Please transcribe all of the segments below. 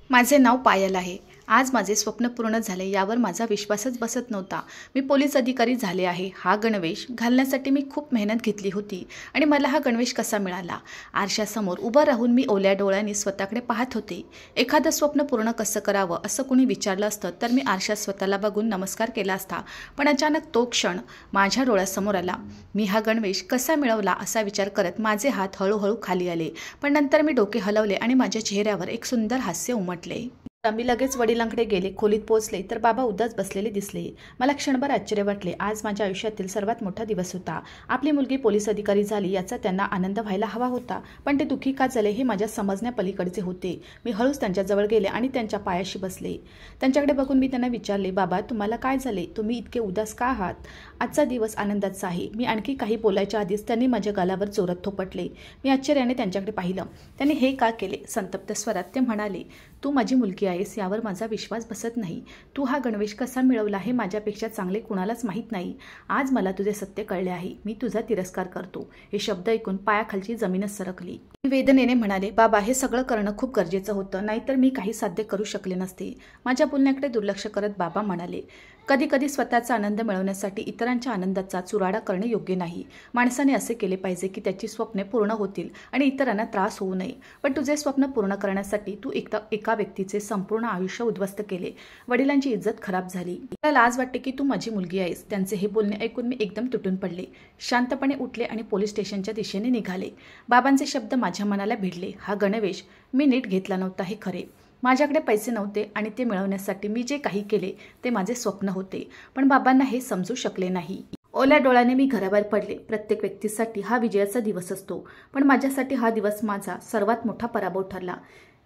माझे नाव पायल आहे। आज माझे स्वप्न पूर्ण झाले यावर माझा विश्वासच बसत नव्हता। मी पोलीस अधिकारी झाले आहे हा गणवेश घालण्यासाठी मी खूप मेहनत घेतली होती आणि मला हा गणवेश कसा मिळाला? आरशासमोर उभं राहून मी ओल्या डोळ्यांनी स्वतःकडे पाहत होते। एखादं स्वप्न पूर्ण कसं करावं असं कोणी विचारलं असतं तर मी आरशात स्वतःला बघून नमस्कार केला असता, पण अचानक तो क्षण माझ्या डोळ्यासमोर आला। मी हा गणवेश कसा मिळवला असा विचार करत माझे हात हळूहळू खाली आले, पण नंतर मी डोके हलवले आणि माझ्या चेहऱ्यावर एक सुंदर हास्य उमटले। मी लगेच वडिलांकडे गेले। खोलीत पोहोचले तर बाबा उदास बसलेले दिसले। मला क्षणभर आश्चर्य वाटले। आज माझ्या आयुष्यातील सर्वात मोठा दिवस होता। आपली मुलगी पोलीस अधिकारी झाली याचा त्यांना आनंद व्हायला हवा होता, पण ते दुःखी का झाले हे माझ्या समजण्यापलीकडचे होते। मी हळूच त्यांच्याजवळ गेले आणि त्यांच्या पायाशी बसले। त्यांच्याकडे बघून मी त्यांना विचारले, बाबा तुम्हाला काय झाले? तुम्ही इतके उदास का आहात? आजचा दिवस आनंदाचा आहे। मी आणखी काही बोलायच्या आधीच त्यांनी माझ्या गालावर जोरात थोपटले। मी आश्चर्याने त्यांच्याकडे पाहिलं। त्यांनी हे का केले? संतप्त स्वरात ते म्हणाले, तू माझी मुलगी आहेस यावर माझा विश्वास बसत नाही। तू हा गणवेश कसा मिळवला हे माझ्यापेक्षा चांगले कुणालाच माहीत नाही। आज मला तुझे सत्य कळले आहे। मी तुझा तिरस्कार करतो। हे शब्द ऐकून पायाखालची जमीनच सरकली। मी वेदनेने म्हणाले, बाबा हे सगळं करणं खूप गरजेचं होतं, नाहीतर मी काही साध्य करू शकले नसते। माझ्या बोलण्याकडे दुर्लक्ष करत बाबा म्हणाले, कधी कधी स्वतःचा आनंद मिळवण्यासाठी इतरांच्या आनंदाचा चुराडा करणे योग्य नाही। माणसाने असे केले पाहिजे की त्याची स्वप्ने पूर्ण होतील आणि इतरांना त्रास होऊ नये। पण तुझे स्वप्न पूर्ण करण्यासाठी तू एका व्यक्तीचे संपूर्ण आयुष्य उद्ध्वस्त केले। वडिलांची इज्जत खराब झाली। मला लाज वाटते की तू माझी मुलगी आहेस। त्यांचे हे बोलणे ऐकून मी एकदम तुटून पडले। शांतपणे उठले आणि पोलीस स्टेशनच्या दिशेने निघाले। बाबांचे शब्द माझ्या मनाला भिडले। हा गणवेश मी नीट घेतला नव्हता हे खरे। माझ्याकडे पैसे नव्हते आणि ते मिळवण्यासाठी मी जे काही केले ते माझे स्वप्न होते, पण बाबांना हे समजू शकले नाही। ओल्या डोळ्याने मी घराबाहेर पडले। प्रत्येक व्यक्तीसाठी हा विजयाचा दिवस असतो, पण माझ्यासाठी हा दिवस माझा सर्वात मोठा पराभव ठरला।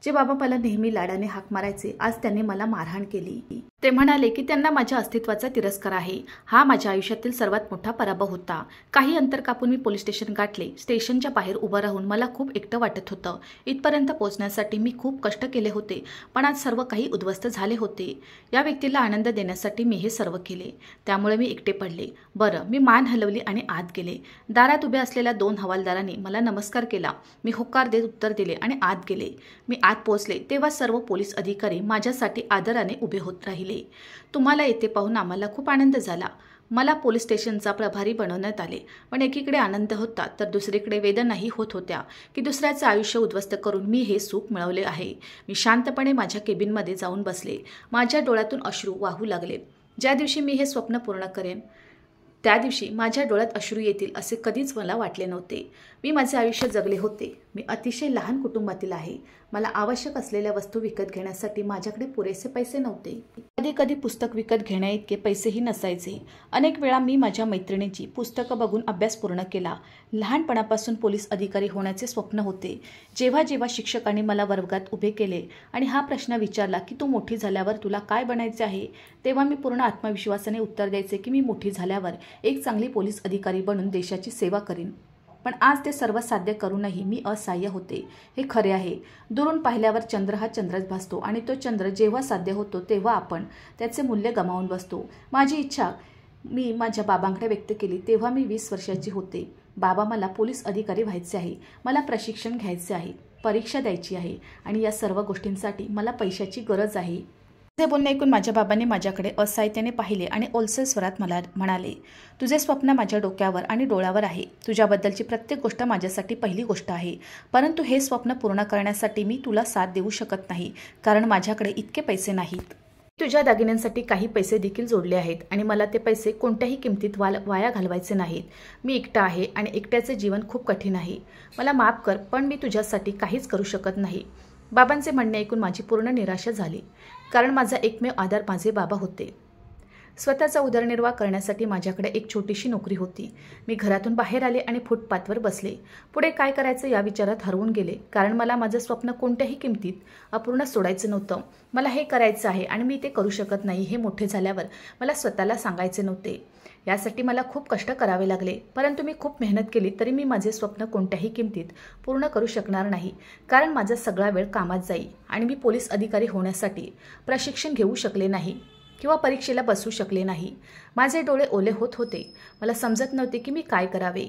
जे बाबा मला नेहमी लाडाने हाक मारायचे, आज त्यांनी मला मारहाण केली। ते म्हणाले की त्यांना माझ्या अस्तित्वाचा तिरस्कार आहे। हा माझ्या आयुष्यातील सर्वात मोठा पराभव होता। काही अंतर कापून मी पोलीस स्टेशन गाठले। स्टेशनच्या बाहेर उभं राहून मला खूप एकटं वाटत होतं। इथपर्यंत पोहोचण्यासाठी मी खूप कष्ट केले होते, पण आज सर्व काही उद्ध्वस्त झाले होते। या व्यक्तीला आनंद देण्यासाठी मी हे सर्व केले, त्यामुळे मी एकटे पडले। बरं, मी मान हलवली आणि आत गेले। दारात उभे असलेल्या 2 हवालदारांनी मला नमस्कार केला। मी होकार देत उत्तर दिले आणि आत गेले। मी आत पोहोचले तेव्हा सर्व पोलीस अधिकारी माझ्यासाठी आदराने उभे होत राहिले। तुम्हाला येथे पाहून आम्हाला खूप आनंद झाला। मला पोलीस स्टेशनचा प्रभारी बनवण्यात आले, पण एकीकडे आनंद होता तर दुसरीकडे वेदनाही होत होत्या की दुसऱ्याचे आयुष्य उद्ध्वस्त करून मी हे सुख मिळवले आहे। मी शांतपणे माझ्या केबिनमध्ये जाऊन बसले। माझ्या डोळ्यातून अश्रू वाहू लागले। ज्या दिवशी मी हे स्वप्न पूर्ण करेन त्या दिवशी माझ्या डोळ्यात अश्रू येतील असे कधीच मला वाटले नव्हते। मी माझे आयुष्य जगले होते। मी अतिशय लहान कुटुंबातील आहे। मला आवश्यक असलेल्या वस्तू विकत घेण्यासाठी माझ्याकडे पुरेसे पैसे नव्हते। कधी कधी पुस्तक विकत घेण्याइतके पैसेही नसायचे। अनेक वेळा मी माझ्या मैत्रिणीची पुस्तकं बघून अभ्यास पूर्ण केला। लहानपणापासून पोलीस अधिकारी होण्याचे स्वप्न होते। जेव्हा जेव्हा शिक्षकांनी मला वर्गात उभे केले आणि हा प्रश्न विचारला की तू मोठी झाल्यावर तुला काय बनायचे आहे, तेव्हा मी पूर्ण आत्मविश्वासाने उत्तर द्यायचे की मी मोठी झाल्यावर एक चांगली पोलीस अधिकारी बनून देशाची सेवा करीन। पण आज ते सर्व साध्य करूनही मी असहाय्य होते, हे खरे आहे। दुरून पाहिल्यावर चंद्र हा चंद्रच भासतो आणि तो चंद्र जेव्हा साध्य होतो तेव्हा आपण त्याचे मूल्य गमावून बसतो। माझी इच्छा मी माझ्या बाबांकडे व्यक्त केली तेव्हा मी 20 वर्षाची होते। बाबा, मला पोलीस अधिकारी व्हायचे आहे, मला प्रशिक्षण घ्यायचे आहे, परीक्षा द्यायची आहे आणि या सर्व गोष्टींसाठी मला पैशाची गरज आहे। ते बोलणे ऐकून माझ्या बाबांनी माझ्याकडे असहाय्यतेने पाहिले आणि ओलसर स्वरात मला म्हणाले, तुझे स्वप्न माझ्या डोक्यावर आणि डोळ्यावर आहे। तुझ्याबद्दलची प्रत्येक गोष्ट माझ्यासाठी पहिली गोष्ट आहे, परंतु हे स्वप्न पूर्ण करण्यासाठी मी तुला साथ देऊ शकत नाही, कारण माझ्याकडे इतके पैसे नाहीत। तुझ्या दागिन्यांसाठी काही पैसे देखील जोडले आहेत आणि मला ते पैसे कोणत्याही किमतीत वाया घालवायचे नाहीत। मी एकटा आहे आणि एकट्याचे जीवन खूप कठीण आहे। मला माफ कर, पण मी तुझ्यासाठी काहीच करू शकत नाही। बाबांचे म्हणणे ऐकून माझी पूर्ण निराशा झाली, कारण माझा एकमेव आधार माझे बाबा होते। स्वतःचा उदरनिर्वाह करण्यासाठी माझ्याकडे एक छोटीशी नोकरी होती। मी घरातून बाहेर आले आणि फुटपाथवर बसले। पुढे काय करायचं या विचारात हरवून गेले, कारण मला माझं स्वप्न कोणत्याही किमतीत अपूर्ण सोडायचं नव्हतं। मला हे करायचं आहे आणि मी ते करू शकत नाही हे मोठे झाल्यावर मला स्वतःला सांगायचे नव्हते। यासाठी मला खूप कष्ट करावे लागले, परंतु मी खूप मेहनत केली तरी मी माझे स्वप्न कोणत्याही किमतीत पूर्ण करू शकणार नाही, कारण माझा सगळा वेळ कामात जाईल आणि मी पोलीस अधिकारी होण्यासाठी प्रशिक्षण घेऊ शकले नाही किंवा परीक्षेला बसू शकले नाही। माझे डोळे ओले होत होते। मला समजत नव्हते की मी काय करावे।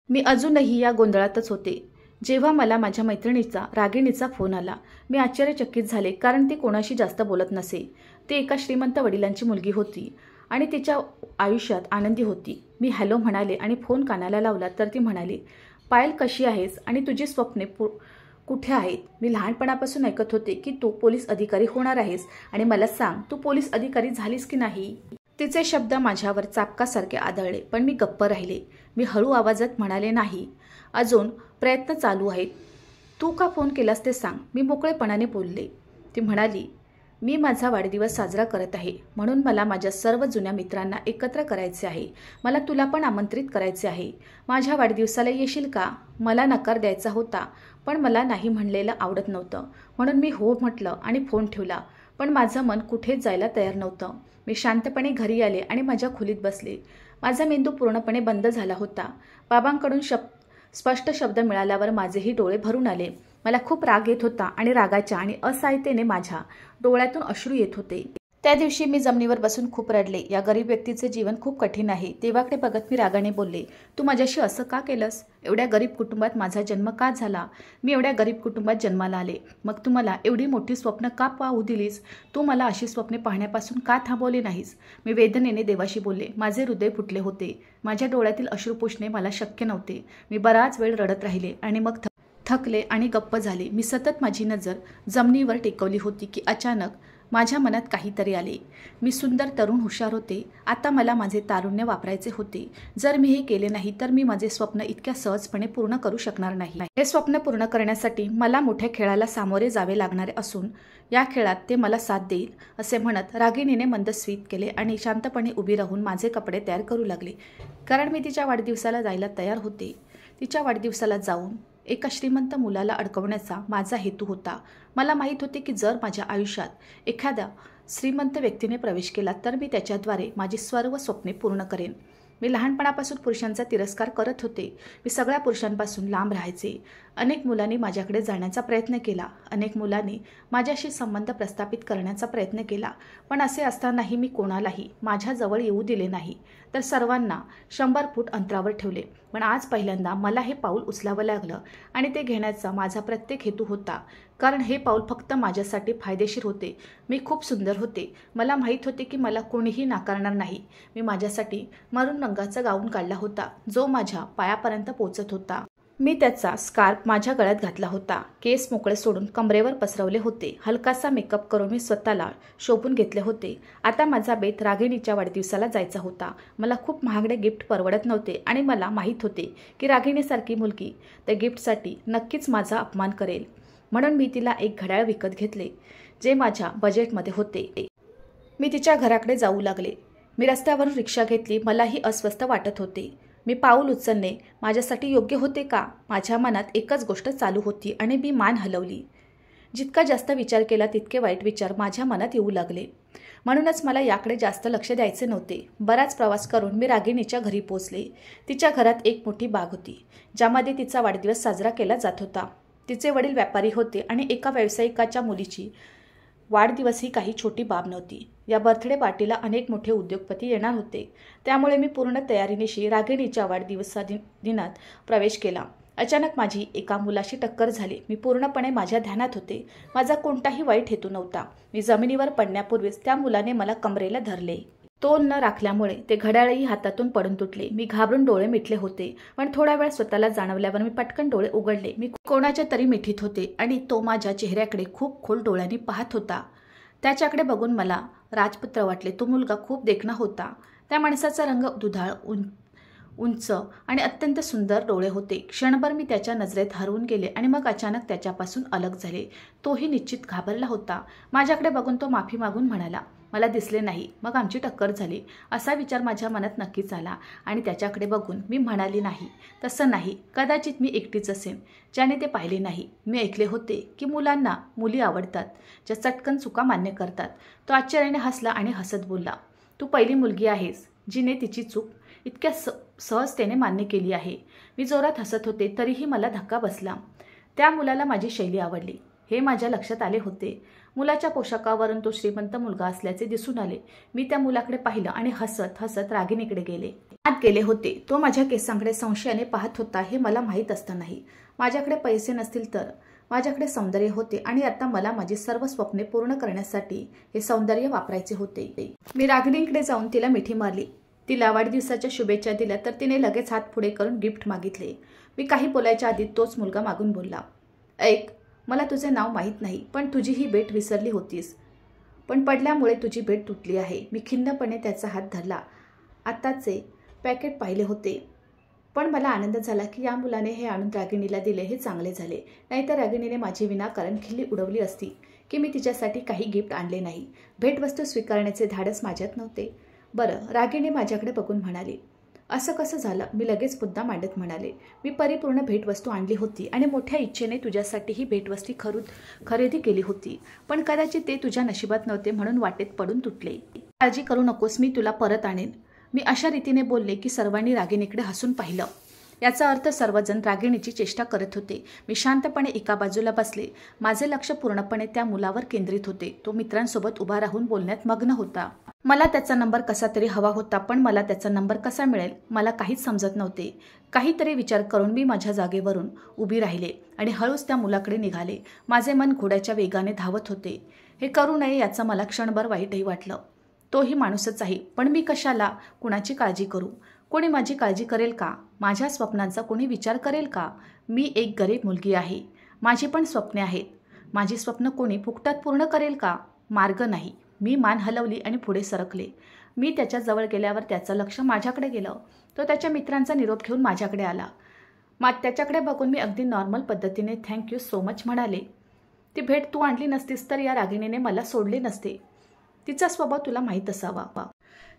मी अजूनही या गोंधळातच होते। जेव्हा मला माझ्या मैत्रिणीचा रागिणीचा फोन आला, मी आश्चर्यचकित झाले, कारण ती कोणाशी जास्त बोलत नसे. ती एका श्रीमंत वडिलांची मुलगी होती आणि तिच्या आयुष्यात आनंदी होती. मी हॅलो म्हणाले आणि फोन कानाला लावला तर ती म्हणाली, पायल कशी आहेस आणि तुझी स्वप्ने कुठे आहेत? मी लहानपणापासून ऐकत होते की तू पोलीस अधिकारी होणार आहेस आणि मला सांग, तू पोलीस अधिकारी झालीस की नाही? तिचे शब्द माझ्यावर चापकासारखे आदळले, पण मी गप्प राहिले. मी हळू आवाजात म्हणाले, नाही, अजून प्रयत्न चालू आहेत. तू का फोन केलास ते सांग, मी मोकळेपणाने बोलले. ती म्हणाली, मी माझा वाढदिवस साजरा करत आहे, म्हणून मला माझ्या सर्व जुन्या मित्रांना एकत्र करायचे आहे. मला तुला पण आमंत्रित करायचे आहे. माझ्या वाढदिवसाला येशील का? मला नकार द्यायचा होता, पण मला नाही म्हणलेलं आवडत नव्हतं, म्हणून मी हो म्हटलं आणि फोन ठेवला. पण माझं मन कुठेच जायला तयार नव्हतं. मी शांतपणे घरी आले आणि माझ्या खोलीत बसले. माझा मेंदू पूर्णपणे बंद झाला होता. बाबांकडून स्पष्ट शब्द मिळाल्यावर माझेही डोळे भरून आले. मला खूप राग येत होता आणि रागाच्या आणि असहायतेने माझ्या डोळ्यातून अश्रू येत होते. त्या दिवशी मी जमिनीवर बसून खूप रडले. या गरीब व्यक्तीचे जीवन खूप कठीण आहे. देवाकडे बघत मी रागाने बोलले, तू माझ्याशी असं का केलंस? एवढ्या गरीब कुटुंबात माझा जन्म का झाला? मी एवढ्या गरीब कुटुंबात जन्माला आले, मग तू मला एवढी मोठी स्वप्न का पाहू दिलीस? तू मला अशी स्वप्ने पाहण्यापासून का थांबवले नाहीस? मी वेदनेने देवाशी बोलले. माझे हृदय फुटले होते. माझ्या डोळ्यातील अश्रू पुसणे मला शक्य नव्हते. मी बराच वेळ रडत राहिले आणि मग थकले आणि गप्प झाले. मी सतत माझी नजर जमिनीवर टेकवली होती की अचानक माझ्या मनात काहीतरी आले. मी सुंदर, तरुण, हुशार होते. आता मला माझे तारुण्य वापरायचे होते. जर मी हे केले नाही तर मी माझे स्वप्न इतक्या सहजपणे पूर्ण करू शकणार नाही. हे स्वप्न पूर्ण करण्यासाठी मला मोठ्या खेळाला सामोरे जावे लागणारे असून या खेळात ते मला साथ देईल, असे म्हणत रागिणीने मंदस्मित केले आणि शांतपणे उभी राहून माझे कपडे तयार करू लागले, कारण मी तिच्या वाढदिवसाला जायला तयार होते. तिच्या वाढदिवसाला जाऊन एका श्रीमंत मुलाला अडकवण्याचा माझा हेतू होता. मला माहीत होते की जर माझ्या आयुष्यात एखाद्या श्रीमंत व्यक्तीने प्रवेश केला तर मी त्याच्याद्वारे माझी सर्व स्वप्ने पूर्ण करेन. मी लहानपणापासून पुरुषांचा तिरस्कार करत होते. मी सगळ्या पुरुषांपासून लांब राहायचे. अनेक मुलांनी माझ्याकडे जाण्याचा प्रयत्न केला. अनेक मुलांनी माझ्याशी संबंध प्रस्थापित करण्याचा प्रयत्न केला. पण असे असतानाही मी कोणालाही माझ्याजवळ येऊ दिले नाही, तर सर्वांना 100 फूट अंतरावर ठेवले. पण आज पहिल्यांदा मला हे पाऊल उचलावं लागलं आणि ते घेण्याचा माझा प्रत्येक हेतू होता, कारण हे पाऊल फक्त माझ्यासाठी फायदेशीर होते. मी खूप सुंदर होते. मला माहीत होते की मला कोणीही नाकारणार नाही. मी माझ्यासाठी मरून रंगाचा गाऊन काढला होता, जो माझ्या पायापर्यंत पोचत होता. मी त्याचा स्कार्फ माझ्या गळ्यात घातला होता. केस मोकळे सोडून कमरेवर पसरवले होते. हलकासा मेकअप करून मी स्वतःला शोभून घेतले होते. आता माझा बेत रागिणीच्या वाढदिवसाला जायचा होता. मला खूप महागडे गिफ्ट परवडत नव्हते आणि मला माहीत होते की रागिणीसारखी मुलगी त्या गिफ्टसाठी नक्कीच माझा अपमान करेल. म्हणून मी तिला एक घड्याळ विकत घेतले, जे माझ्या बजेटमध्ये होते. मी तिच्या घराकडे जाऊ लागले. मी रस्त्यावरून रिक्षा घेतली. मलाही अस्वस्थ वाटत होते. मी पाऊल उचलणे माझ्यासाठी योग्य होते का? माझ्या मनात एकच गोष्ट चालू होती आणि मी मान हलवली. जितका जास्त विचार केला तितके वाईट विचार माझ्या मनात येऊ लागले. म्हणूनच मला याकडे जास्त लक्ष द्यायचे नव्हते. बराच प्रवास करून मी रागिणीच्या घरी पोहोचले. तिच्या घरात एक मोठी बाग होती, ज्यामध्ये तिचा वाढदिवस साजरा केला जात होता. तिचे वडील व्यापारी होते आणि एका व्यावसायिकाच्या मुलीची वाढदिवस ही काही छोटी बाब नव्हती. या बर्थडे पार्टीला अनेक मोठे उद्योगपती येणार होते. त्यामुळे मी पूर्ण तयारीनिशी रागिणीच्या वाढदिवसा दिनात प्रवेश केला. अचानक माझी एका मुलाशी टक्कर झाली. मी पूर्णपणे माझ्या ध्यानात होते. माझा कोणताही वाईट हेतू नव्हता. मी जमिनीवर पडण्यापूर्वीच त्या मुलाने मला कमरेला धरले. तोल न राखल्यामुळे ते घड्याळही हातातून पडून तुटले. मी घाबरून डोळे मिटले होते, पण थोडा वेळ स्वतःला जाणवल्यावर मी पटकन डोळे उघडले. मी कोणाच्या तरी मिठीत होते आणि तो माझ्या चेहऱ्याकडे खूप खोल डोळ्यांनी पाहत होता. त्याच्याकडे बघून मला राजपुत्र वाटले. तो मुलगा खूप देखणा होता. त्या माणसाचा रंग दुधाळ, उंच आणि अत्यंत सुंदर डोळे होते. क्षणभर मी त्याच्या नजरेत हरवून गेले आणि मग अचानक त्याच्यापासून अलग झाले. तोही निश्चित घाबरला होता. माझ्याकडे बघून तो माफी मागून म्हणाला, मला दिसले नाही, मग आमची टक्कर झाली, असा विचार माझ्या मनात नक्कीच आला. आणि त्याच्याकडे बघून मी म्हणाली, नाही, तसं नाही, कदाचित मी एकटीच असेन ज्याने ते पाहिले नाही. मी ऐकले होते की मुलांना मुली आवडतात, ज्या चटकन चुका मान्य करतात. तो आश्चर्याने हसला आणि हसत बोलला, तू पहिली मुलगी आहेस जिने तिची चूक इतक्या सहजतेने मान्य केली आहे. मी जोरात हसत होते, तरीही मला धक्का बसला. त्या मुलाला माझी शैली आवडली हे माझ्या लक्षात आले होते. मुलाच्या पोशाखावरून तो श्रीमंत मुलगा असल्याचे दिसून आले. मी त्या मुलाकडे पाहिलं आणि हसत हसत रागिणीकडे गेले. आत गेले होते. तो माझ्या केसांकडे संशयाने पाहत होता हे मला माहीत असतानाही माझ्याकडे पैसे नसतील तर माझ्याकडे सौंदर्य होते आणि आता मला माझी सर्व स्वप्ने पूर्ण करण्यासाठी हे सौंदर्य वापरायचे होते. मी रागिणीकडे जाऊन तिला मिठी मारली. तिला वाढदिवसाच्या शुभेच्छा दिल्या तर तिने लगेच हात पुढे करून गिफ्ट मागितले. मी काही बोलायच्या आधी तोच मुलगा मागून बोलला, ऐक, मला तुझे नाव माहीत नाही, पण तुझी ही भेट विसरली होतीस. पण पडल्यामुळे तुझी भेट तुटली आहे. मी खिन्नपणे त्याचा हात धरला. आत्ताचे पॅकेट पाहिले होते, पण मला आनंद झाला की या मुलाने हे आणून रागिणीला दिले हे चांगले झाले. नाहीतर रागिणीने माझी विनाकारण खिल्ली उडवली असती की मी तिच्यासाठी काही गिफ्ट आणले नाही. भेटवस्तू स्वीकारण्याचे धाडस माझ्यात नव्हते. बरं, रागिणी माझ्याकडे बघून म्हणाली. असं कसं झालं? मी लगेच मुद्दा मांडत म्हणाले, मी परिपूर्ण भेटवस्तू आणली होती आणि मोठ्या इच्छेने तुझ्यासाठी ही भेटवस्तू खरेदी केली होती, पण कदाचित ते तुझ्या नशिबात नव्हते म्हणून वाटेत पडून तुटले. काळजी करू नकोस, मी तुला परत आणेन. मी अशा रीतीने बोलले की सर्वांनी रागिणीकडे हसून पाहिलं. याचा अर्थ सर्वजण रागिणीची चेष्टा करत होते. मी शांतपणे एका बाजूला बसले. माझे लक्ष पूर्णपणे त्या मुलावर केंद्रित होते. तो मित्रांसोबत उभा राहून बोलण्यात मग्न होता. मला त्याचा नंबर कसा तरी हवा होता, पण मला त्याचा नंबर कसा मिळेल मला काहीच समजत नव्हते. काहीतरी विचार करून मी माझ्या जागेवरून उभी राहिले आणि हळूच त्या मुलाकडे निघाले. माझे मन घोड्याच्या वेगाने धावत होते. हे करू नये याचं मला क्षणभर वाईटही वाटलं. तोही माणूसच आहे, पण मी कशाला कुणाची काळजी करू? कोणी माझी काळजी करेल का? माझ्या स्वप्नांचा कोणी विचार करेल का? मी एक गरीब मुलगी आहे. माझी पण स्वप्ने आहेत. माझी स्वप्न कोणी फुकटात पूर्ण करेल का? मार्ग नाही. मी मान हलवली आणि पुढे सरकले. मी त्याच्याजवळ गेल्यावर त्याचं लक्ष माझ्याकडे गेलं. तो त्याच्या मित्रांचा निरोप घेऊन माझ्याकडे आला. त्याच्याकडे बघून मी अगदी नॉर्मल पद्धतीने थँक्यू सो मच म्हणाले. ती भेट तू आणली नसतीस तर या रागिणीने मला सोडले नसते. तिचा स्वभाव तुला माहीत असावा.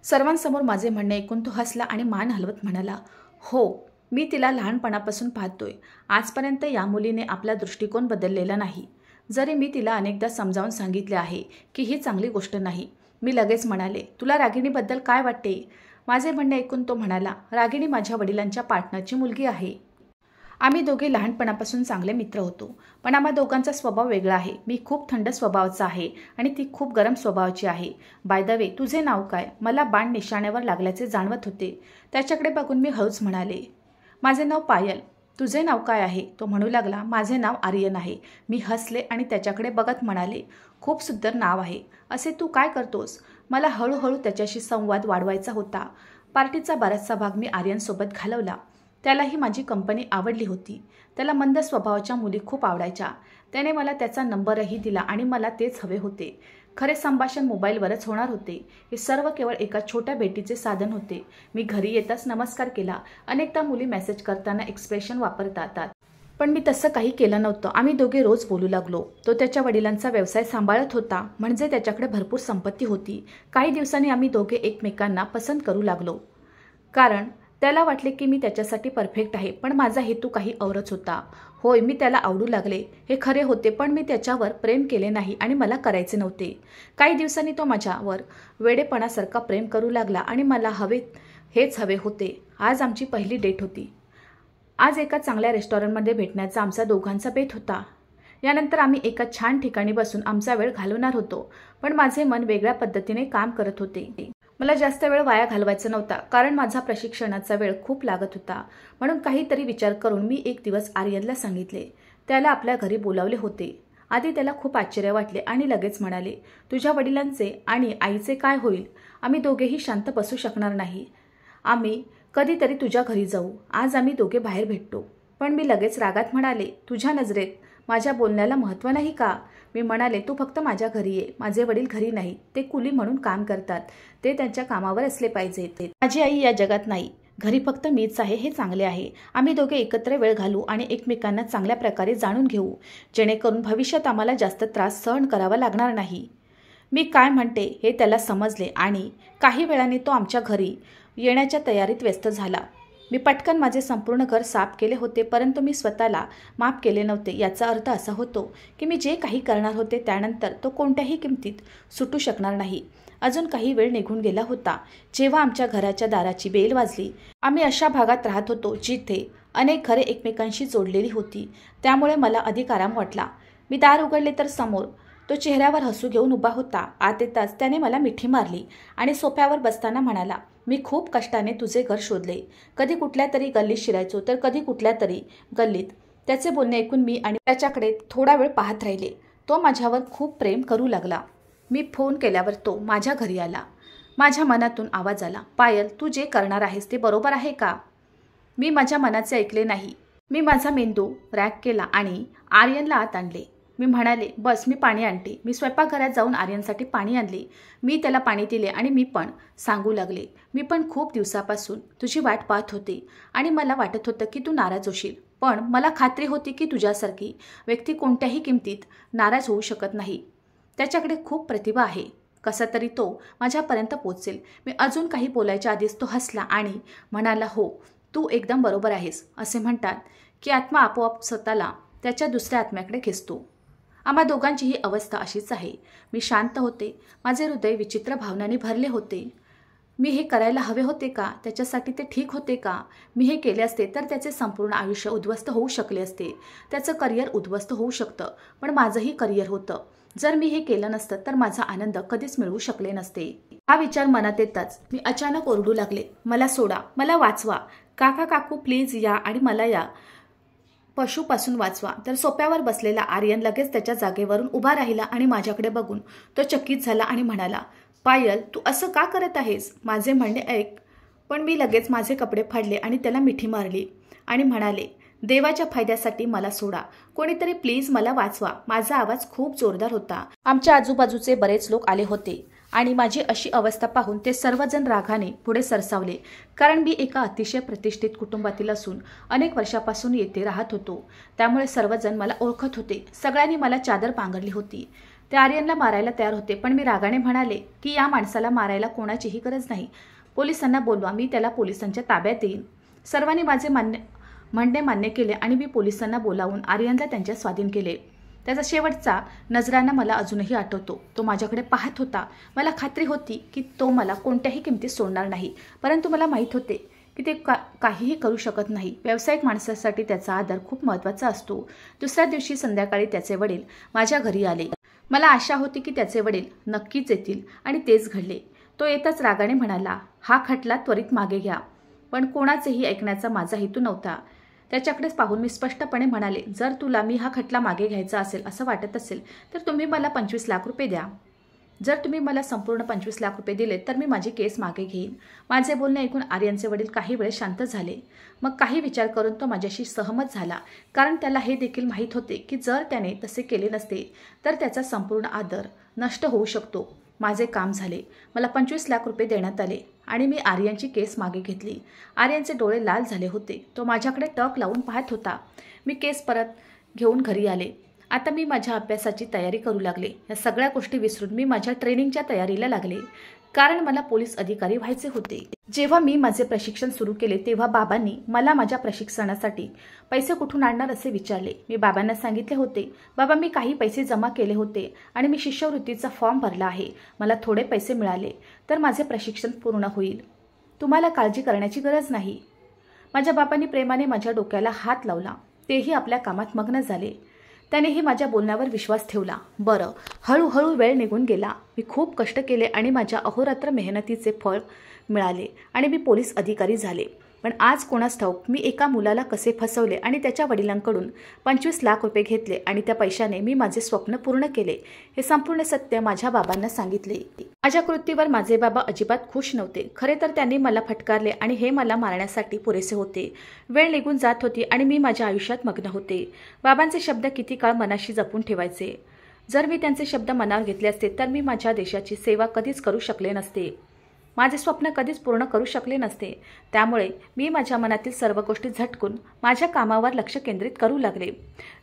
सर्वांसमोर माझे म्हणणे ऐकून तो हसला आणि मान हलवत म्हणाला, हो, मी तिला लहानपणापासून पाहतोय. आजपर्यंत या मुलीने आपला दृष्टिकोन बदललेला नाही. जरी मी तिला अनेकदा समजावून सांगितले आहे की ही चांगली गोष्ट नाही. मी लगेच म्हणाले, तुला रागिणीबद्दल काय वाटते? माझे म्हणणे ऐकून तो म्हणाला, रागिणी माझ्या वडिलांच्या पार्टनरची मुलगी आहे. आम्ही दोघे लहानपणापासून चांगले मित्र होतो, पण आम्हा दोघांचा स्वभाव वेगळा आहे. मी खूप थंड स्वभावाचा आहे आणि ती खूप गरम स्वभावाची आहे. बाय द वे, तुझे नाव काय? मला बाण निशाण्यावर लागल्याचे जाणवत होते. त्याच्याकडे बघून मी हळूच म्हणाले, माझे नाव पायल. तुझे नाव काय आहे? तो म्हणू लागला, माझे नाव आर्यन आहे. मी हसले आणि त्याच्याकडे बघत म्हणाले, खूप सुंदर नाव आहे. असे तू काय करतोस? मला हळूहळू त्याच्याशी संवाद वाढवायचा होता. पार्टीचा बराचसा भाग मी आर्यनसोबत घालवला. त्यालाही माझी कंपनी आवडली होती. त्याला मंद स्वभावाच्या मुली खूप आवडायच्या. त्याने मला त्याचा नंबरही दिला आणि मला तेच हवे होते. खरे संभाषण मोबाईलवरच होणार होते. हे सर्व केवळ एका छोट्या भेटीचे साधन होते. मी घरी येताच नमस्कार केला. अनेकदा मुली मेसेज करताना एक्सप्रेशन वापरतात, पण मी तसं काही केलं नव्हतं. आम्ही दोघे रोज बोलू लागलो. तो त्याच्या वडिलांचा व्यवसाय सांभाळत होता, म्हणजे त्याच्याकडे भरपूर संपत्ती होती. काही दिवसांनी आम्ही दोघे एकमेकांना पसंत करू लागलो, कारण त्याला वाटले की मी त्याच्यासाठी परफेक्ट आहे. पण माझा हेतू काही औरच होता. होय, मी त्याला आवडू लागले हे खरे होते, पण मी त्याच्यावर प्रेम केले नाही आणि मला करायचे नव्हते. काही दिवसांनी तो माझ्यावर वेडेपणासारखा प्रेम करू लागला आणि मला हेच हवे होते. आज आमची पहिली डेट होती. आज एका चांगल्या रेस्टॉरंटमध्ये भेटण्याचा आमचा दोघांचा बेत होता. यानंतर आम्ही एका छान ठिकाणी बसून आमचा वेळ घालवणार होतो, पण माझे मन वेगळ्या पद्धतीने काम करत होते. मला जास्त वेळ वाया घालवायचा नव्हता, कारण माझा प्रशिक्षणाचा वेळ खूप लागत होता. म्हणून काहीतरी विचार करून मी एक दिवस आर्यनला सांगितले. त्याला आपल्या घरी बोलावले होते. आधी त्याला खूप आश्चर्य वाटले आणि लगेच म्हणाले, तुझ्या वडिलांचे आणि आईचे काय होईल? आम्ही दोघेही शांत बसू शकणार नाही. आम्ही कधीतरी तुझ्या घरी जाऊ. आज आम्ही दोघे बाहेर भेटतो. पण मी लगेच रागात म्हणाले, तुझ्या नजरेत माझ्या बोलण्याला महत्त्व नाही का? मी म्हणाले, तू फक्त माझ्या घरी ये. माझे वडील घरी नाहीत. ते कुली म्हणून काम करतात. ते त्यांच्या कामावर असले पाहिजेत. माझी आई या जगात नाही. घरी फक्त मीच आहे. हे चांगले आहे. आम्ही दोघे एकत्र वेळ घालू आणि एकमेकांना चांगल्या प्रकारे जाणून घेऊ, जेणेकरून भविष्यात आम्हाला जास्त त्रास सहन करावा लागणार नाही. मी काय म्हणते हे त्याला समजले आणि काही वेळाने तो आमच्या घरी येण्याच्या तयारीत व्यस्त झाला. मी पटकन माझे संपूर्ण घर साफ केले होते, परंतु मी स्वतःला माफ केले नव्हते. याचा अर्थ असा होतो की मी जे काही करणार होते त्यानंतर तो कोणत्याही किमतीत सुटू शकणार नाही. अजून काही वेळ निघून गेला होता जेव्हा आमच्या घराच्या दाराची बेल वाजली. आम्ही अशा भागात राहत होतो जिथे अनेक घरे एकमेकांशी जोडलेली होती, त्यामुळे मला अधिक आराम वाटला. मी दार उघडले तर समोर तो चेहऱ्यावर हसू घेऊन उभा होता. आत येताच त्याने मला मिठी मारली आणि सोफ्यावर बसताना म्हणाला, मी खूप कष्टाने तुझे घर शोधले. कधी कुठल्या तरी गल्लीत शिरायचो तर कधी कुठल्या तरी गल्लीत. त्याचे बोलणे ऐकून मी आणि त्याच्याकडे थोडा वेळ पाहत राहिले. तो माझ्यावर खूप प्रेम करू लागला. मी फोन केल्यावर तो माझ्या घरी आला. माझ्या मनातून आवाज आला, पायल, तू जे करणार आहेस ते बरोबर आहे का? मी माझ्या मनाचे ऐकले नाही. मी माझा मेंदू रॅक केला आणि आर्यनला आत आणले. मी म्हणाले, बस मी पाणी आणते. मी स्वयंपाकघरात जाऊन आर्यनसाठी पाणी आणले. मी त्याला पाणी दिले आणि मी पण सांगू लागले, मी पण खूप दिवसापासून तुझी वाट पाहत होते आणि मला वाटत होतं की तू नाराज होशील. पण मला खात्री होती की तुझ्यासारखी व्यक्ती कोणत्याही किमतीत नाराज होऊ शकत नाही. त्याच्याकडे खूप प्रतिभा आहे. कसा तरी तो माझ्यापर्यंत पोचेल. मी अजून काही बोलायच्या आधीच तो हसला आणि म्हणाला, हो, तू एकदम बरोबर आहेस. असे म्हणतात की आत्मा आपोआप स्वतःला त्याच्या दुसऱ्या आत्म्याकडे खेचतो. आम्हा दोघांची ही अवस्था अशीच आहे. मी शांत होते. माझे हृदय विचित्र भावनांनी भरले होते. मी हे करायला हवे होते का? त्याच्यासाठी ते ठीक होते का? मी हे केले असते तर त्याचे संपूर्ण आयुष्य उद्ध्वस्त होऊ शकले असते. त्याचं करिअर उद्ध्वस्त होऊ शकतं, पण माझंही करिअर होतं. जर मी हे केलं नसतं तर माझा आनंद कधीच मिळवू शकले नसते. हा विचार मनात येताच मी अचानक ओरडू लागले, मला सोडा, मला वाचवा. काका काकू प्लीज या आणि मला या पशुपासून वाचवा. तर सोप्यावर बसलेला आर्यन लगेच त्याच्या जागेवरून उभा राहिला आणि माझ्याकडे बघून तो चकित झाला आणि म्हणाला, पायल, तू असं का करत आहेस? माझे म्हणणे ऐक. पण मी लगेच माझे कपडे फाडले आणि त्याला मिठी मारली आणि म्हणाले, देवाच्या फायद्यासाठी मला सोडा. कोणीतरी प्लीज मला वाचवा. माझा आवाज खूप जोरदार होता. आमच्या आजूबाजूचे बरेच लोक आले होते आणि माझी अशी अवस्था पाहून ते सर्वजण रागाने पुढे सरसावले. कारण मी एका अतिशय प्रतिष्ठित कुटुंबातील असून अनेक वर्षापासून येथे राहत होतो. त्यामुळे सर्वजण मला ओळखत होते. सगळ्यांनी मला चादर पांघरली होती. ते आर्यनला मारायला तयार होते, पण मी रागाने म्हणाले की या माणसाला मारायला कोणाचीही गरज नाही. पोलिसांना बोलवा, मी त्याला पोलिसांच्या ताब्यात देईन. सर्वांनी माझे म्हणणे मान्य केले आणि मी पोलिसांना बोलावून आर्यनला त्यांच्या स्वाधीन केले. त्याचा शेवटचा नजराना मला अजूनही आठवतो. तो माझ्याकडे पाहत होता. मला खात्री होती की तो मला कोणत्याही किमतीत सोडणार नाही, परंतु मला माहीत होते की ते काहीही करू शकत नाही. व्यावसायिक माणसासाठी त्याचा आदर खूप महत्त्वाचा असतो. दुसऱ्या दिवशी संध्याकाळी त्याचे वडील माझ्या घरी आले. मला आशा होती की त्याचे वडील नक्कीच येतील आणि तेच घडले. तो येताच रागाने म्हणाला, हा खटला त्वरित मागे घ्या. पण कोणाचेही ऐकण्याचा माझा हेतू नव्हता. त्याच्याकडेच पाहून मी स्पष्टपणे म्हणाले, जर तुला मी हा खटला मागे घ्यायचा असेल असं वाटत असेल तर तुम्ही मला 25 लाख रुपये द्या. जर तुम्ही मला संपूर्ण 25 लाख रुपये दिले तर मी माझी केस मागे घेईन. माझे बोलणे ऐकून आर्यनचे वडील काही वेळ शांत झाले. मग काही विचार करून तो माझ्याशी सहमत झाला. कारण त्याला हे देखील माहीत होते की जर त्याने तसे केले नसते तर त्याचा संपूर्ण आदर नष्ट होऊ शकतो. माझे काम झाले. मला 25 लाख रुपये देण्यात आले आणि मी आर्यनची केस मागे घेतली. आर्यनचे डोळे लाल झाले होते. तो माझ्याकडे टक लावून पाहत होता. मी केस परत घेऊन घरी आले. आता मी माझ्या अभ्यासाची तयारी करू लागले. या सगळ्या गोष्टी विसरून मी माझ्या ट्रेनिंगच्या तयारीला लागले. कारण मला पोलीस अधिकारी व्हायचे होते. जेव्हा मी माझे प्रशिक्षण सुरू केले तेव्हा बाबांनी मला माझ्या प्रशिक्षणासाठी पैसे कुठून आणणार असे विचारले. मी बाबांना सांगितले होते, बाबा मी काही पैसे जमा केले होते आणि मी शिष्यवृत्तीचा फॉर्म भरला आहे. मला थोडे पैसे मिळाले तर माझे प्रशिक्षण पूर्ण होईल. तुम्हाला काळजी करण्याची गरज नाही. माझ्या बाबांनी प्रेमाने माझ्या डोक्याला हात लावला. तेही आपल्या कामात मग्न झाले. त्यानेही माझ्या बोलण्यावर विश्वास ठेवला. बरं, हळूहळू वेळ निघून गेला. मी खूप कष्ट केले आणि माझ्या अहोरात्र मेहनतीचे फळ मिळाले आणि मी पोलीस अधिकारी झाले. पण आज कोणास ठाऊक मी एका मुलाला कसे फसवले आणि त्याच्या वडिलांकडून 25 लाख रुपये घेतले आणि त्या पैशाने मी माझे स्वप्न पूर्ण केले. हे संपूर्ण सत्य माझ्या बाबांना सांगितले. माझ्या कृतीवर माझे बाबा अजिबात खुश नव्हते. खरे तर त्यांनी मला फटकारले आणि हे मला मारण्यासाठी पुरेसे होते. वेळ निघून जात होती आणि मी माझ्या आयुष्यात मग्न होते. बाबांचे शब्द किती काळ मनाशी जपून ठेवायचे. जर मी त्यांचे शब्द मनावर घेतले असते तर मी माझ्या देशाची सेवा कधीच करू शकले नसते. माझे स्वप्न कधीच पूर्ण करू शकले नसते. त्यामुळे मी माझ्या मनातील सर्व गोष्टी झटकून माझ्या कामावर लक्ष केंद्रित करू लागले.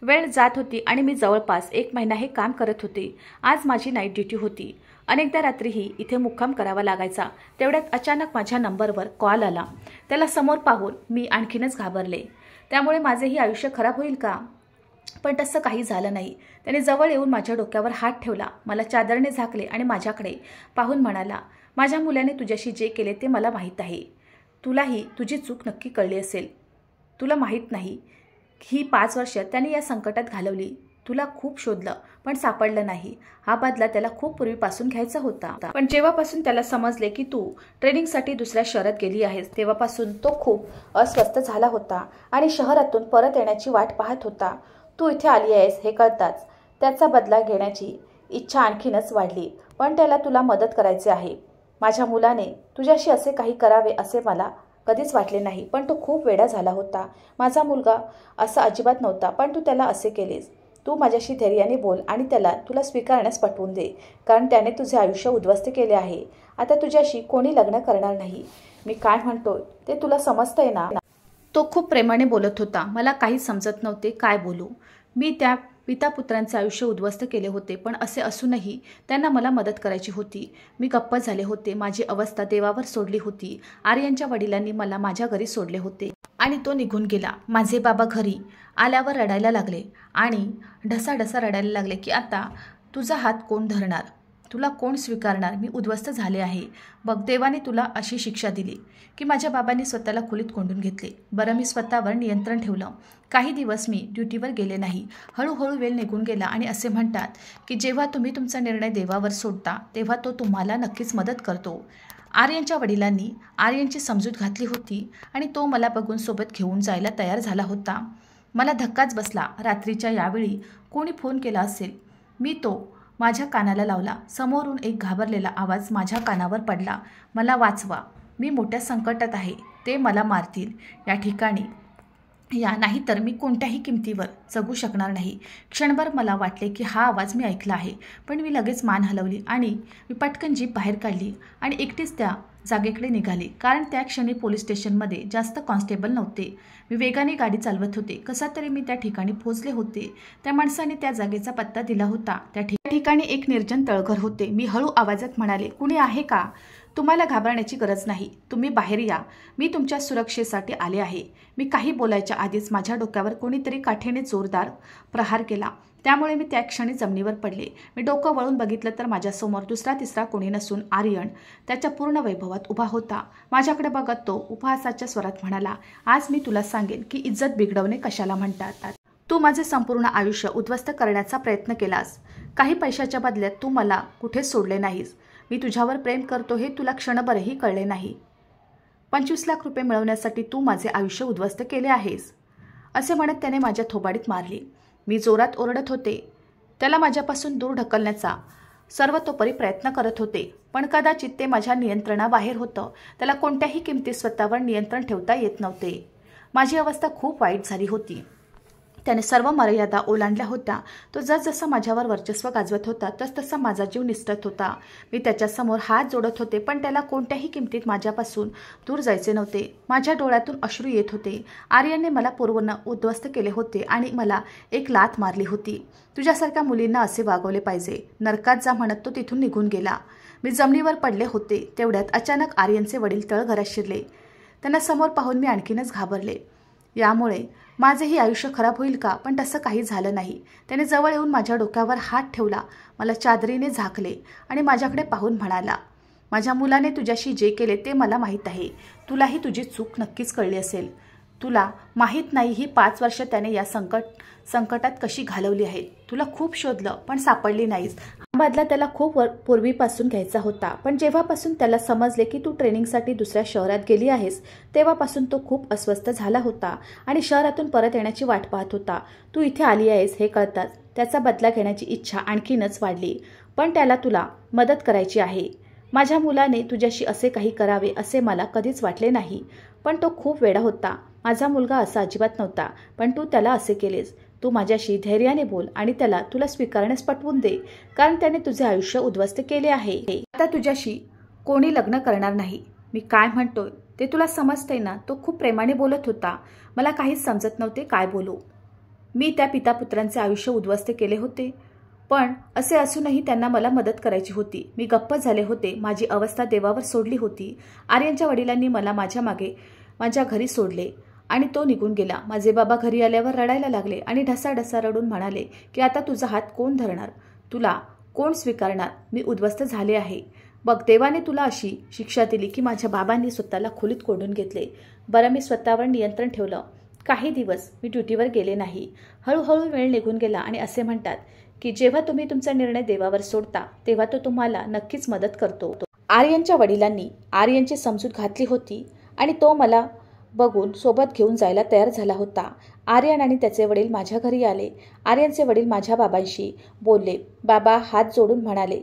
वेळ जात होती आणि मी जवळपास 1 महिना हे काम करत होते. आज माझी नाईट ड्युटी होती. अनेकदा रात्रीही इथे मुक्काम करावा लागायचा. तेवढ्यात अचानक माझ्या नंबरवर कॉल आला. त्याला समोर पाहून मी आणखीनच घाबरले. त्यामुळे माझेही आयुष्य खराब होईल का? पण तसं काही झालं नाही. त्याने जवळ येऊन माझ्या डोक्यावर हात ठेवला, मला चादरने झाकले आणि माझ्याकडे पाहून म्हणाला, माझ्या मुलाने तुझ्याशी जे केले ते मला माहीत आहे. तुलाही तुझी चूक नक्की कळली असेल. तुला माहीत नाही ही 5 वर्ष त्याने या संकटात घालवली. तुला खूप शोधलं पण सापडलं नाही। हा बदला त्याला खूप पूर्वीपासून घ्यायचा होता। पण जेव्हापासून त्याला समजले की तू ट्रेनिंगसाठी दुसऱ्या शहरात गेली आहेस तेव्हापासून तो खूप अस्वस्थ झाला होता आणि शहरातून परत येण्याची वाट पाहत होता। तू इथे आली आहेस हे कळताच त्याचा बदला घेण्याची इच्छा आणखीनच वाढली। पण त्याला तुला मदत करायची आहे। माझ्या मुलाने तुझ्याशी असे काही करावे असे मला कधीच वाटले नाही, पण तो खूप वेडा झाला होता। माझा मुलगा असा अजिबात नव्हता, पण तू त्याला असे केलेस। तू माझ्याशी धैर्याने बोल आणि त्याला तुला स्वीकारण्यास पटवून दे, कारण त्याने तुझे आयुष्य उद्ध्वस्त केले आहे। आता तुझ्याशी कोणी लग्न करणार नाही। मी काय म्हणतोय ते तुला समजतंय ना? तो खूप प्रेमाने बोलत होता। मला काही समजत नव्हते काय बोलू। मी त्या पितापुत्रांचे आयुष्य उद्ध्वस्त केले होते, पण असे असूनही त्यांना मला मदत करायची होती। मी गप्प झाले होते। माझी अवस्था देवावर सोडली होती। आर्यनच्या वडिलांनी मला माझ्या घरी सोडले होते आणि तो निघून गेला। माझे बाबा घरी आल्यावर रडायला लागले आणि ढसाढसा रडायला लागले की आता तुझा हात कोण धरणार, तुला कोण स्वीकारणार, मी उद्ध्वस्त झाले आहे। बघ देवाने तुला अशी शिक्षा दिली की माझ्या बाबांनी स्वतःला खोलीत कोंडून घेतले। बरं मी स्वतःवर नियंत्रण ठेवलं। काही दिवस मी ड्युटीवर गेले नाही। हळूहळू वेळ निघून गेला आणि असे म्हणतात की जेव्हा तुम्ही तुमचा निर्णय देवावर सोडता तेव्हा तो तुम्हाला नक्कीच मदत करतो। आर्यनच्या वडिलांनी आर्यनची समजूत घातली होती आणि तो मला बघून सोबत घेऊन जायला तयार झाला होता। मला धक्काच बसला। रात्रीच्या यावेळी कोणी फोन केला असेल। मी तो माझ्या कानाला लावला। समोरून एक घाबरलेला आवाज माझ्या कानावर पडला, मला वाचवा, मी मोठ्या संकटात आहे, ते मला मारतील, या ठिकाणी या, नाहीतर मी कोणत्याही किमतीवर जगू शकणार नाही। क्षणभर मला वाटले की हा आवाज मी ऐकला आहे, पण मी लगेच मान हलवली आणि मी पटकन जीप बाहेर काढली आणि एकटीच त्या जागेकडे निघाली, कारण त्या क्षणी पोलीस स्टेशनमध्ये जास्त कॉन्स्टेबल नव्हते। मी वेगाने गाडी चालवत होते। कसा तरी मी त्या ठिकाणी पोहोचले होते। त्या माणसाने त्या जागेचा पत्ता दिला होता। त्या ठिकाणी एक निर्जन तळघर होते। मी हळू आवाजात म्हणाले, कुणी आहे का? तुम्हाला घाबरण्याची गरज नाही, तुम्ही बाहेर या, मी तुमच्या सुरक्षेसाठी आले आहे। मी काही बोलायच्या आधीच माझ्या डोक्यावर कोणीतरी काठीने जोरदार प्रहार केला, त्यामुळे मी त्या क्षणी जमिनीवर पडले। मी डोकं वळून बघितलं तर माझ्यासमोर दुसरा तिसरा कोणी नसून आर्यन त्याच्या पूर्ण वैभवात उभा होता। माझ्याकडे बघत तो उपहासाच्या स्वरात म्हणाला, आज मी तुला सांगेन की इज्जत बिघडवणे कशाला म्हणतात। तू माझे संपूर्ण आयुष्य उद्ध्वस्त करण्याचा प्रयत्न केलास। काही पैशाच्या बदल्यात तू मला कुठेच सोडले नाहीस। मी तुझ्यावर प्रेम करतो हे तुला क्षणभरही कळले नाही। 25 लाख रुपये मिळवण्यासाठी तू माझे आयुष्य उद्ध्वस्त केले आहेस, असे म्हणत त्याने माझ्या थोबाडीत मारली। मी जोरात ओरडत होते, त्याला माझ्यापासून दूर ढकलण्याचा सर्वतोपरी प्रयत्न करत होते, पण कदाचित ते माझ्या नियंत्रणाबाहेर होतं। त्याला कोणत्याही किमतीत स्वतःवर नियंत्रण ठेवता येत नव्हते। माझी अवस्था खूप वाईट झाली होती। त्याने सर्व मर्यादा ओलांडल्या होत्या। तो जसजसा माझ्यावर वर्चस्व गाजवत होता तसतसा माझा जीव निसटत होता। मी त्याच्यासमोर हात जोडत होते, पण त्याला कोणत्याही किमतीत माझ्यापासून दूर जायचे नव्हते। माझ्या डोळ्यातून अश्रू येत होते। आर्यनने मला पूर्ण उद्ध्वस्त केले होते आणि मला एक लाथ मारली होती। तुझ्यासारख्या मुलींना असे वागवले पाहिजे, नरकात जा म्हणत तो तिथून निघून गेला। मी जमिनीवर पडले होते तेवढ्यात अचानक आर्यनचे वडील तळघरात शिरले। त्यांना समोर पाहून मी आणखीनच घाबरले। यामुळे माझेही आयुष्य खराब होईल का? पण तसं काही झालं नाही। त्याने जवळ येऊन माझ्या डोक्यावर हात ठेवला, मला चादरीने झाकले आणि माझ्याकडे पाहून म्हणाला, माझ्या मुलाने तुझ्याशी जे केले ते मला माहीत आहे। तुलाही तुझी चूक नक्कीच कळली असेल। तुला माहीत नाही ही 5 वर्ष त्याने या संकटात कशी घालवली आहेत। तुला खूप शोधलं पण सापडली नाहीस। हा बदला त्याला खूप पूर्वीपासून घ्यायचा होता, पण जेव्हापासून त्याला समजले की तू ट्रेनिंगसाठी दुसऱ्या शहरात गेली आहेस तेव्हापासून तो खूप अस्वस्थ झाला होता आणि शहरातून परत येण्याची वाट पाहत होता। तू इथे आली आहेस हे कळताच त्याचा बदला घेण्याची इच्छा आणखीनच वाढली, पण त्याला तुला मदत करायची आहे। माझ्या मुलाने तुझ्याशी असे काही करावे असे मला कधीच वाटले नाही, पण तो खूप वेडा होता। माझा मुलगा असा अजिबात नव्हता, पण तू त्याला असे केलेस। तू माझ्याशी धैर्याने बोल आणि त्याला तुला स्वीकारण्यास पटवून दे, कारण त्याने तुझे आयुष्य उद्ध्वस्त केले आहे। आता तुझ्याशी कोणी लग्न करणार नाही। मी काय म्हणतोय ते तुला समजतंय ना? तो खूप प्रेमाने बोलत होता। मला काहीच समजत नव्हते काय बोलू। मी त्या पितापुत्रांचे आयुष्य उद्ध्वस्त केले होते, पण असे असूनही त्यांना मला मदत करायची होती। मी गप्प झाले होते। माझी अवस्था देवावर सोडली होती। आर्यनच्या वडिलांनी मला माझ्या घरी सोडले आणि तो निघून गेला। माझे बाबा घरी आल्यावर रडायला लागले आणि ढसाढसा रडून म्हणाले की आता तुझा हात कोण धरणार, तुला कोण स्वीकारणार, मी उद्ध्वस्त झाले आहे। बघ देवाने तुला अशी शिक्षा दिली की माझ्या बाबांनी स्वतःला खोलीत कोंडून घेतले। बरं मी स्वतःवर नियंत्रण ठेवलं। काही दिवस मी ड्युटीवर गेले नाही। हळूहळू वेळ निघून गेला आणि असे म्हणतात की जेव्हा तुम्ही तुमचा निर्णय देवावर सोडता तेव्हा तो तुम्हाला नक्कीच मदत करतो. आर्यनच्या वडिलांनी आर्यनची समजूत घातली होती आणि तो मला बघून सोबत घेऊन जायला तयार झाला होता. आर्यन आणि त्याचे वडील माझ्या घरी आले. आर्यनचे वडील माझ्या बाबांशी बोलले. बाबा हात जोडून म्हणाले,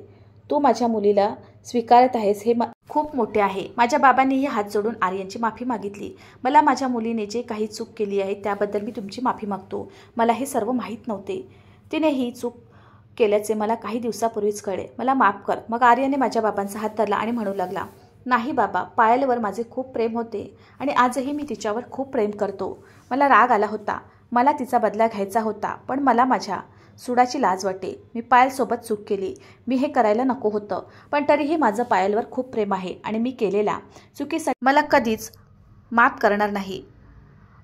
तू माझ्या मुलीला स्वीकारत आहेस हे खूप मोठे आहे. माझ्या बाबांनीही हात जोडून आर्यनची माफी मागितली. मला माझ्या मुलीने जे काही चूक केली आहे त्याबद्दल मी तुमची माफी मागतो. मला हे सर्व माहीत नव्हते. तिने ही चूक केल्याचे मला काही दिवसापूर्वीच कळले. मला माफ कर. मग आर्यनने माझ्या बाबांचा हात धरला आणि म्हणू लागला, नाही बाबा, पायलवर माझे खूप प्रेम होते आणि आजही मी तिच्यावर खूप प्रेम करतो. मला राग आला होता. मला तिचा बदला घ्यायचा होता, पण मला माझ्या सुडाची लाज वाटते. मी पायलसोबत चूक केली. मी हे करायला नको होतं, पण तरीही माझं पायलवर खूप प्रेम आहे आणि मी केलेल्या चुकीसाठी मला कधीच माफ करणार नाही.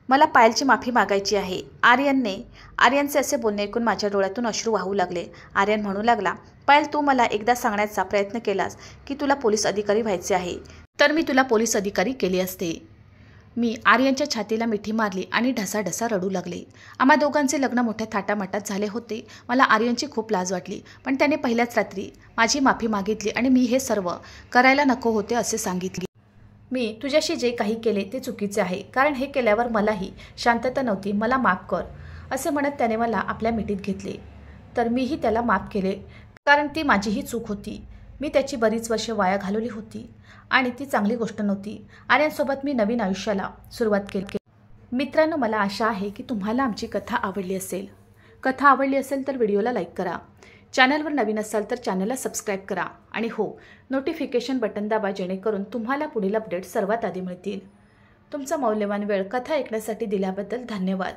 मला पायलची माफी मागायची आहे. आर्यनचे असे बोलणे ऐकून माझ्या डोळ्यातून अश्रू वाहू लागले. आर्यन म्हणू लागला, पायल, तू मला एकदा सांगण्याचा प्रयत्न केलास की तुला पोलीस अधिकारी व्हायचे आहे, तर मी तुला पोलीस अधिकारी केले असते. मी आर्यनच्या छातीला मिठी मारली आणि ढसाढसा रडू लागले. आम्हा दोघांचे लग्न मोठ्या थाटामाटात झाले होते. मला आर्यनची खूप लाज वाटली, पण त्याने पहिल्याच रात्री माझी माफी मागितली आणि मी हे सर्व करायला नको होते असे सांगितले. मी तुझ्याशी जे काही केले ते चुकीचे आहे, कारण हे केल्यावर मलाही शांतता नव्हती. मला माफ कर असे म्हणत त्याने मला आपल्या मिठीत घेतले. तर मीही त्याला माफ केले, कारण ती माझीही चूक होती. मी त्याची बरीच वर्षे वाया घालवली होती आणि ती चांगली गोष्ट नव्हती. आर्यनसोबत मी नवीन आयुष्याला सुरुवात केली. मित्रांनो, मला आशा आहे की तुम्हाला आमची कथा आवडली असेल. कथा आवडली असेल तर व्हिडिओला लाईक करा. चॅनलवर नवीन असाल तर चॅनलला सबस्क्राईब करा आणि हो, नोटिफिकेशन बटन दाबा, जेणेकरून तुम्हाला पुढील अपडेट सर्वात आधी मिळतील. तुमचा मौल्यवान वेळ कथा ऐकण्यासाठी दिल्याबद्दल धन्यवाद.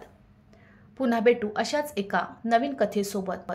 पुन्हा भेटू अशाच एका नवीन कथेसोबत.